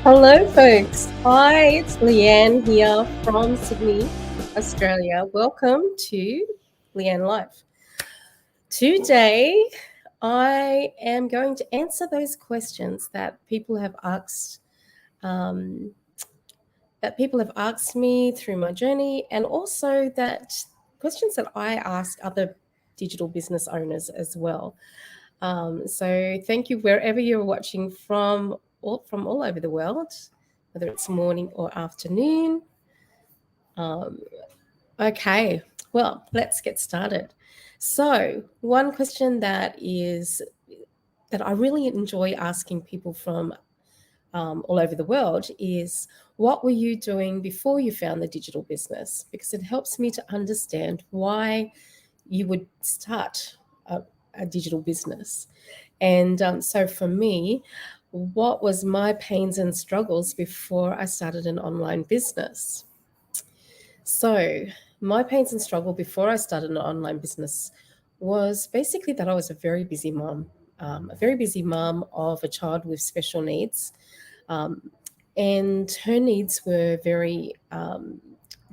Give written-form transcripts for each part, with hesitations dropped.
Hello, folks. Hi, it's Leanne here from Sydney, Australia. Welcome to Leanne Live. Today, I am going to answer those questions that people have asked. That people have asked me through my journey, and also that questions that I ask other digital business owners as well. So thank you wherever you're watching from all over the world, whether it's morning or afternoon. Um, okay, well, let's get started. So one question that I really enjoy asking people from all over the world is, what were you doing before you found the digital business? Because it helps me to understand why you would start a digital business. And so for me, what was my pains and struggles before I started an online business? So, my pains and struggle before I started an online business was basically that I was a very busy mom, of a child with special needs. Um, and her needs were very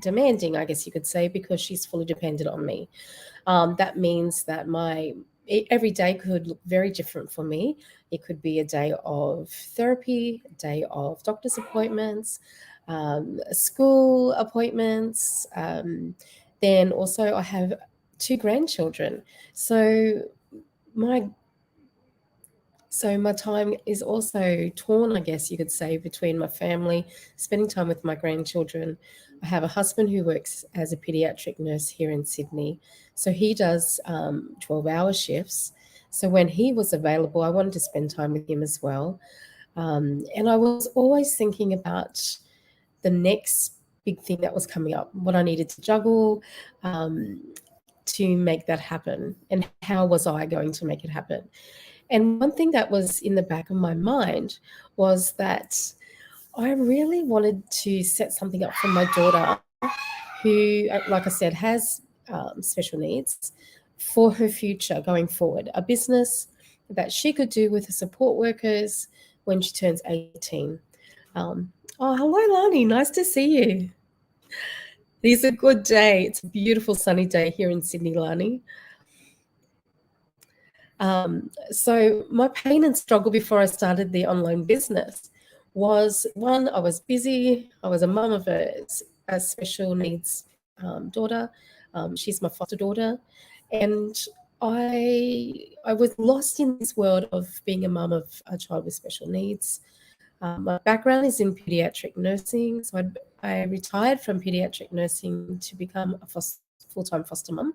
demanding, I guess you could say, because she's fully dependent on me. That means that every day could look very different for me. It could be a day of therapy, a day of doctor's appointments, school appointments. Then also I have two grandchildren, so my my time is also torn, I guess you could say, between my family, spending time with my grandchildren. I have a husband who works as a pediatric nurse here in Sydney. So he does 12-hour shifts. So when he was available, I wanted to spend time with him as well. And I was always thinking about the next big thing that was coming up, what I needed to juggle to make that happen, and how was I going to make it happen. And one thing that was in the back of my mind was that I really wanted to set something up for my daughter, who, like I said, has special needs, for her future going forward. A business that she could do with her support workers when she turns 18. Oh, hello, Lani. Nice to see you. It is a good day. It's a beautiful sunny day here in Sydney, Lani. So my pain and struggle before I started the online business was, one, I was busy. I was a mum of a special needs daughter. She's my foster daughter, and I was lost in this world of being a mum of a child with special needs. My background is in pediatric nursing, so I retired from pediatric nursing to become a full-time foster mum.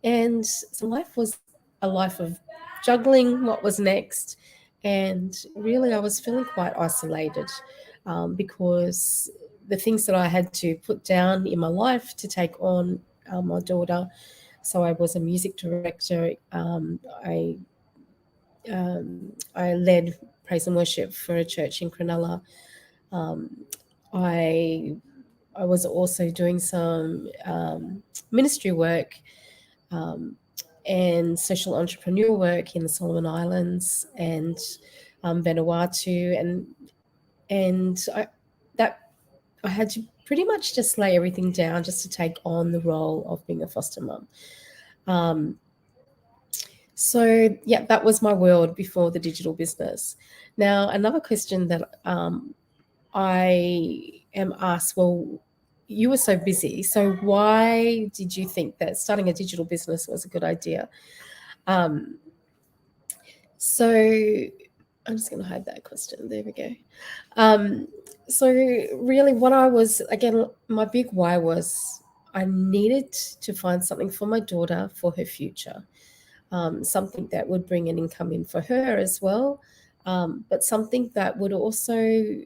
And so life was a life of juggling what was next. And really, I was feeling quite isolated because the things that I had to put down in my life to take on my daughter. So I was a music director. I led praise and worship for a church in Cronulla. I I was also doing some ministry work and social entrepreneur work in the Solomon Islands and Vanuatu, and that I had to pretty much just lay everything down just to take on the role of being a foster mum. So yeah, that was my world before the digital business. Now, another question that I am asked, well, you were so busy, so why did you think that starting a digital business was a good idea? Um, so I'm just going to hide that question. There we go. So really, what I was, again, my big why was I needed to find something for my daughter for her future, something that would bring an income in for her as well, but something that would also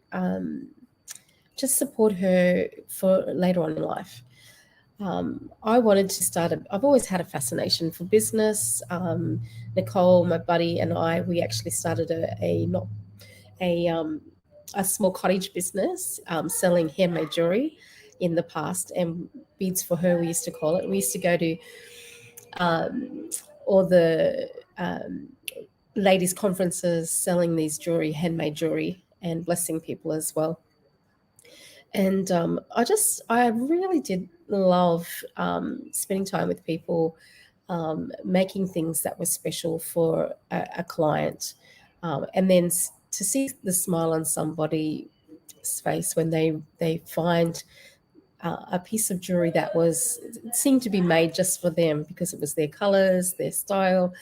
just support her for later on in life. I wanted to I've always had a fascination for business. Nicole, my buddy, and I, we actually started a, um, a small cottage business selling handmade jewelry in the past, and beads for her, we used to call it. We used to go to all the ladies' conferences selling these jewelry, handmade jewelry, and blessing people as well. And I really did love spending time with people, making things that were special for a client, and then to see the smile on somebody's face when they find a piece of jewelry that was seemed to be made just for them because it was their colors, their style,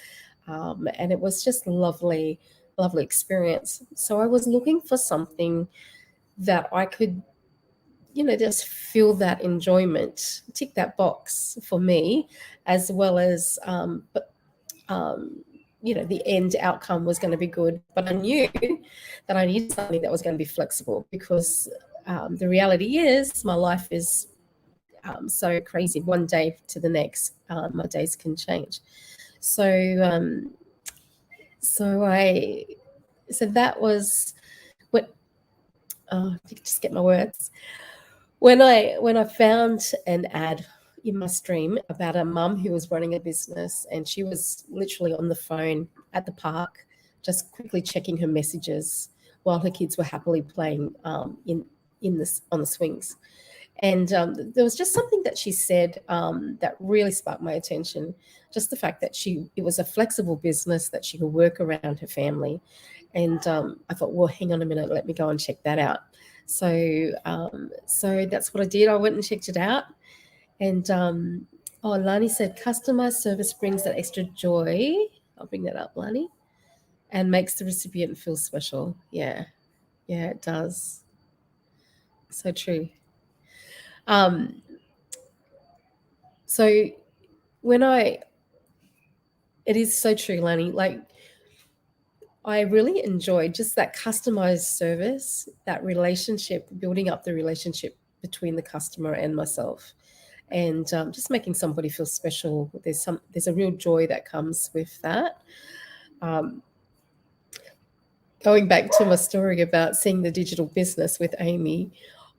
and it was just lovely, lovely experience. So I was looking for something that I could, just feel that enjoyment, tick that box for me, as well as, um, the end outcome was going to be good. But I knew that I needed something that was going to be flexible because the reality is my life is so crazy. One day to the next, my days can change. So, so I, so that was what. Just get my words. When I found an ad in my stream about a mum who was running a business, and she was literally on the phone at the park, just quickly checking her messages while her kids were happily playing in this on the swings. And there was just something that she said that really sparked my attention. Just the fact that it was a flexible business that she could work around her family. And I thought, well, hang on a minute, let me go and check that out. So that's what I did. I went and checked it out. And Lani said, customer service brings that extra joy. I'll bring that up, Lani, and makes the recipient feel special. Yeah, it does. So true. Um, so when it is so true, Lani. Like, I really enjoyed just that customized service, that relationship, building up the relationship between the customer and myself, and just making somebody feel special. There's a real joy that comes with that. Um, Going back to my story about seeing the digital business with Amy,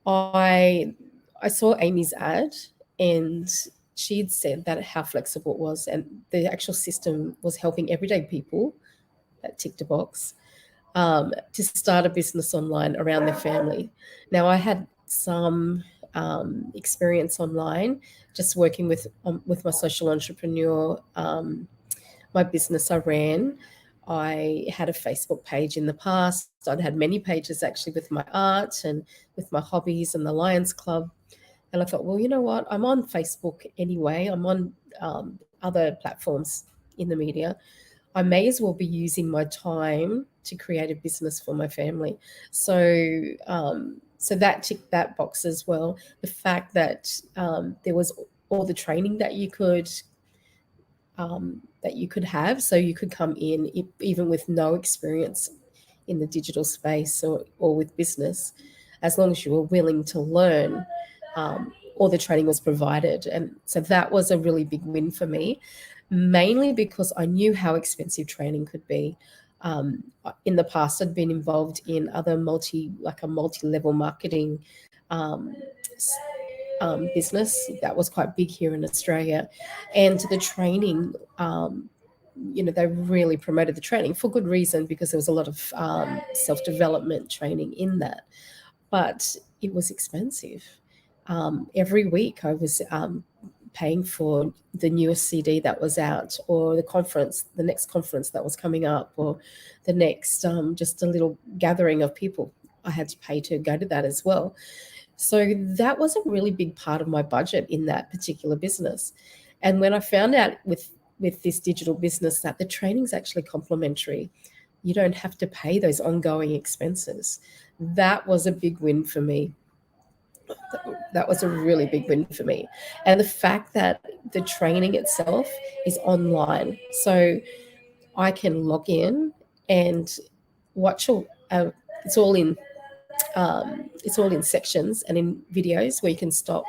I I saw Amy's ad, and she'd said that how flexible it was, and the actual system was helping everyday people that ticked a box to start a business online around their family. Now, I had some experience online, just working with my social entrepreneur, my business I ran. I had a Facebook page in the past. I'd had many pages actually with my art and with my hobbies and the Lions Club. And I thought, well, you know what? I'm on Facebook anyway. I'm on other platforms in the media. I may as well be using my time to create a business for my family. So that ticked that box as well. The fact that there was all the training that you could have, so you could come in even with no experience in the digital space or with business, as long as you were willing to learn. All the training was provided, and so that was a really big win for me, mainly because I knew how expensive training could be. In the past, I'd been involved in other multi-level marketing um, business that was quite big here in Australia, and the training. They really promoted the training for good reason, because there was a lot of self-development training in that, but it was expensive. Every week I was paying for the newest CD that was out, or the next conference that was coming up, or the next just a little gathering of people. I had to pay to go to that as well. So that was a really big part of my budget in that particular business. And when I found out with this digital business that the training's actually complimentary, you don't have to pay those ongoing expenses. That was a big win for me. That was a really big win for me. And the fact that the training itself is online, so I can log in and watch it's all in sections and in videos where you can stop,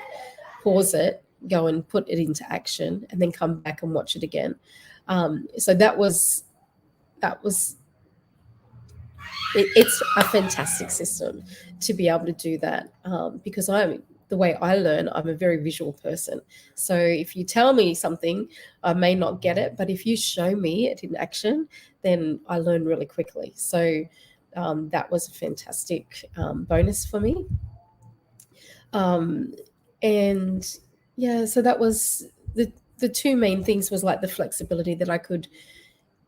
pause it, go and put it into action, and then come back and watch it again. So that was it's a fantastic system to be able to do that, because the way I learn, I'm a very visual person. So if you tell me something, I may not get it, but if you show me it in action, then I learn really quickly. So that was a fantastic bonus for me. Um, and yeah, so that was the two main things was like the flexibility that I could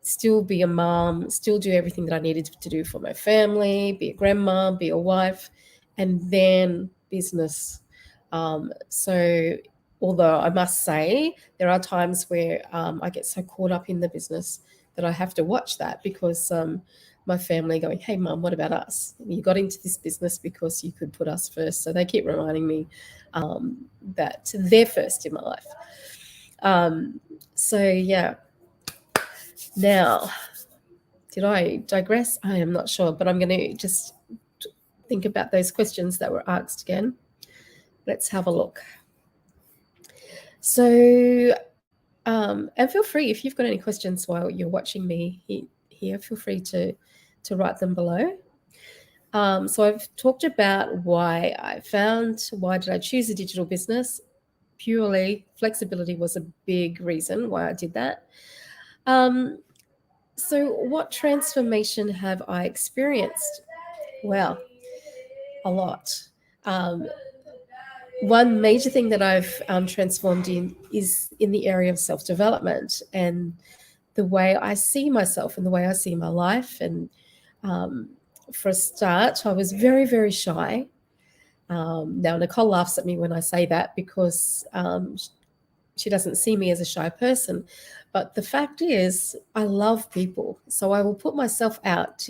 still be a mom, still do everything that I needed to do for my family, be a grandma, be a wife, and then business. So, although I must say, there are times where I get so caught up in the business that I have to watch that because my family going, "Hey, mum, what about us? You got into this business because you could put us first." So they keep reminding me that they're first in my life. Um, so yeah. Now, did I digress? I am not sure, but I'm going to just think about those questions that were asked again. Let's have a look. So, and feel free if you've got any questions while you're watching me here, feel free to write them below. So I've talked about why did I choose a digital business? Purely flexibility was a big reason why I did that. So what transformation have I experienced? Well, a lot. Um, One major thing that I've transformed in is in the area of self development and the way I see myself and the way I see my life. And um, for a start, I was very, very shy. Now, Nicole laughs at me when I say that because she doesn't see me as a shy person. But the fact is, I love people. So I will put myself out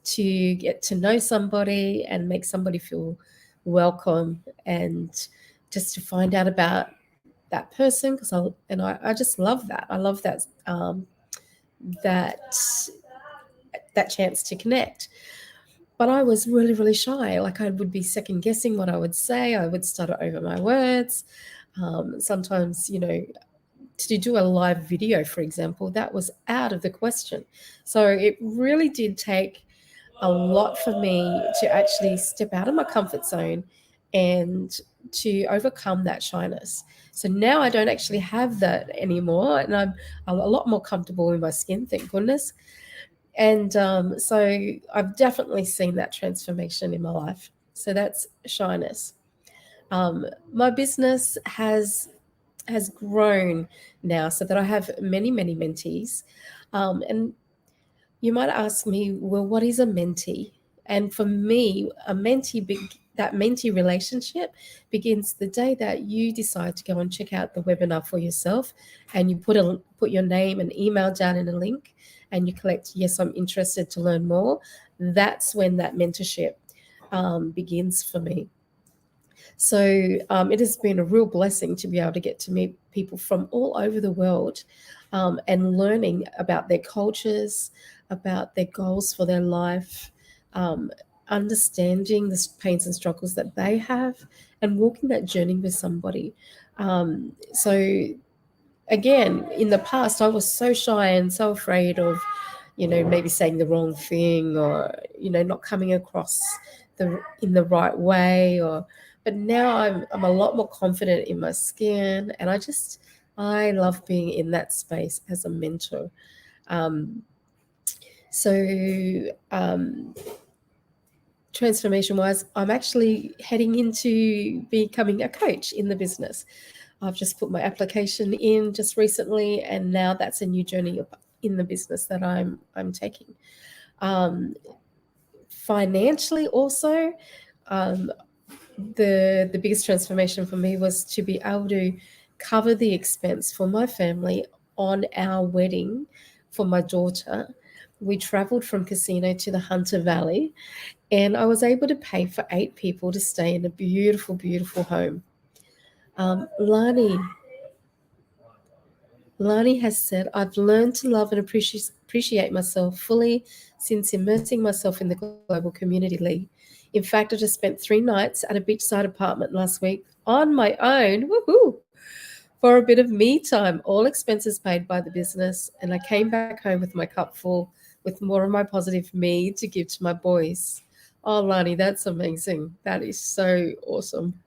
to get to know somebody and make somebody feel welcome and just to find out about that person because I just love that. I love that that chance to connect. But I was really, really shy. Like I would be second guessing what I would say. I would stutter over my words. Sometimes, to do a live video, for example, that was out of the question. So it really did take a lot for me to actually step out of my comfort zone and to overcome that shyness. So now I don't actually have that anymore, and I'm a lot more comfortable in my skin, thank goodness. And so I've definitely seen that transformation in my life. So that's shyness. My business has grown now so that I have many, many mentees. And you might ask me, well, what is a mentee? And for me, that mentee relationship begins the day that you decide to go and check out the webinar for yourself, and you put your name and email down in a link, and you collect, yes, I'm interested to learn more. That's when that mentorship begins for me. So it has been a real blessing to be able to get to meet people from all over the world and learning about their cultures, about their goals for their life, understanding the pains and struggles that they have, and walking that journey with somebody. So again, in the past, I was so shy and so afraid of, maybe saying the wrong thing or, not coming across in the right way but now I'm a lot more confident in my skin, and I love being in that space as a mentor. Um, so transformation wise, I'm actually heading into becoming a coach in the business. I've just put my application in just recently, and now that's a new journey in the business that I'm taking. Financially, also, the biggest transformation for me was to be able to cover the expense for my family on our wedding for my daughter. We traveled from Casino to the Hunter Valley, and I was able to pay for 8 people to stay in a beautiful, beautiful home. Lani has said, I've learned to love and appreciate myself fully since immersing myself in the global community, Lee. In fact, I just spent 3 nights at a beachside apartment last week on my own, woohoo, for a bit of me time, all expenses paid by the business. And I came back home with my cup full with more of my positive me to give to my boys. Oh, Lani, that's amazing. That is so awesome.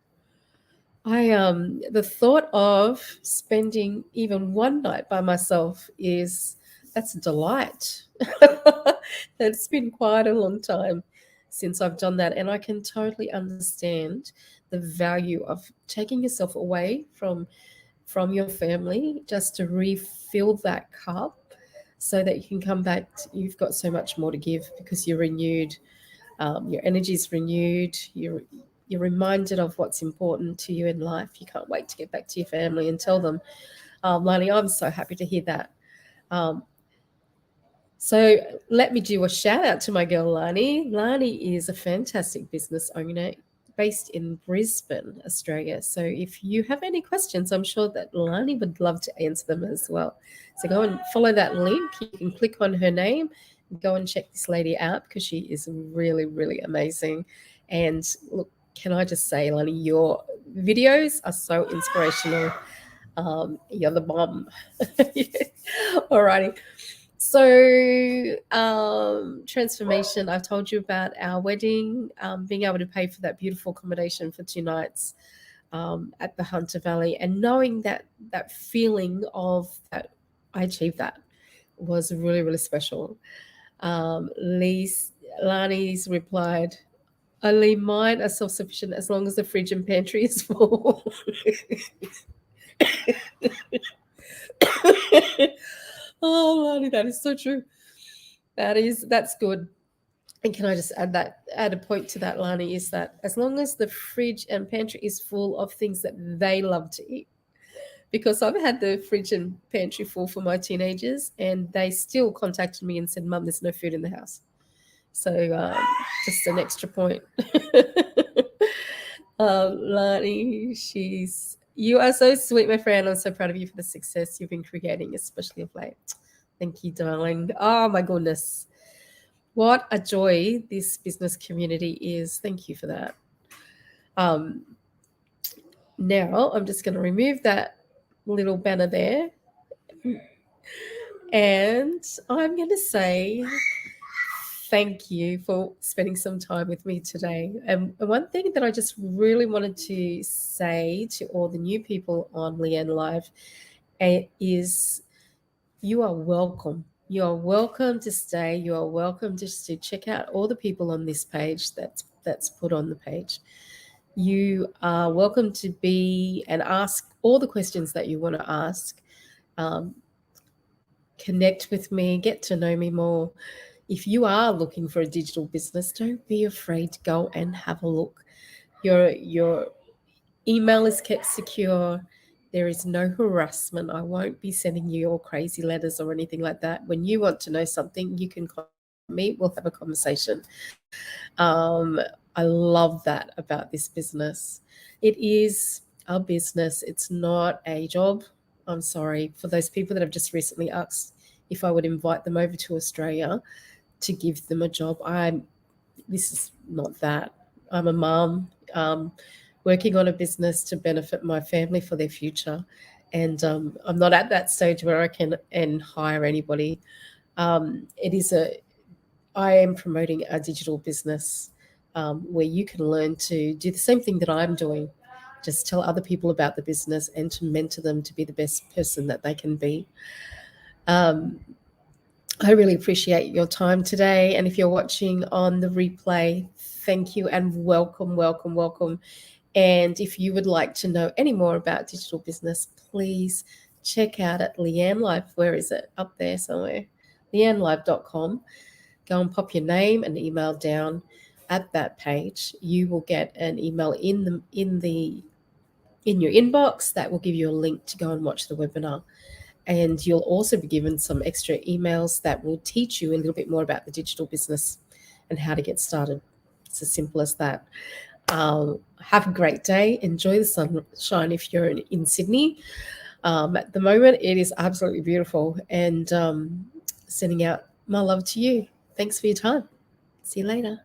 The thought of spending even one night by myself is that's a delight. It's been quite a long time since I've done that, and I can totally understand the value of taking yourself away from your family just to refill that cup so that you can come back. You've got so much more to give because you're renewed, your energy is renewed. You're reminded of what's important to you in life. You can't wait to get back to your family and tell them. Lani, I'm so happy to hear that. Um, so let me do a shout out to my girl Lani. Lani is a fantastic business owner based in Brisbane, Australia. So if you have any questions, I'm sure that Lani would love to answer them as well. So go and follow that link. You can click on her name, go and check this lady out because she is really, really amazing. And look, can I just say, Lani, your videos are so inspirational. You're the bomb. Alrighty. So, transformation, I've told you about our wedding, being able to pay for that beautiful accommodation for 2 nights at the Hunter Valley, and knowing that feeling of that I achieved that was really, really special. Lani's replied, only mine are self sufficient as long as the fridge and pantry is full. Oh, Lani, that is so true. That's good. And can I just add a point to that, Lani, is that as long as the fridge and pantry is full of things that they love to eat, because I've had the fridge and pantry full for my teenagers, and they still contacted me and said, "Mum, there's no food in the house." So just an extra point. Lani, you are so sweet, my friend. I'm so proud of you for the success you've been creating, especially of late. Thank you, darling. Oh my goodness. What a joy this business community is. Thank you for that. Um, Now I'm just going to remove that little banner there. And I'm going to say thank you for spending some time with me today. And one thing that I just really wanted to say to all the new people on Leeanne Live is you are welcome. You are welcome to stay. You are welcome just to check out all the people on this page that's put on the page. You are welcome to be and ask all the questions that you want to ask. Connect with me, get to know me more. If you are looking for a digital business, don't be afraid to go and have a look. Your email is kept secure. There is no harassment. I won't be sending you all crazy letters or anything like that. When you want to know something, you can contact me. We'll have a conversation. I love that about this business. It is a business. It's not a job. I'm sorry for those people that have just recently asked if I would invite them over to Australia to give them a job. This is not that. I'm a mum working on a business to benefit my family for their future, and I'm not at that stage where I can hire anybody. I am promoting a digital business where you can learn to do the same thing that I'm doing. Just tell other people about the business and to mentor them to be the best person that they can be. Um, I really appreciate your time today. And if you're watching on the replay, thank you and welcome, welcome, welcome. And if you would like to know any more about digital business, please check out at Leeanne Live. Where is it? Up there somewhere. leannelive.com. Go and pop your name and email down at that page. You will get an email in your inbox that will give you a link to go and watch the webinar. And you'll also be given some extra emails that will teach you a little bit more about the digital business and how to get started. It's as simple as that. Have a great day. Enjoy the sunshine if you're in Sydney. At the moment, it is absolutely beautiful. And sending out my love to you. Thanks for your time. See you later.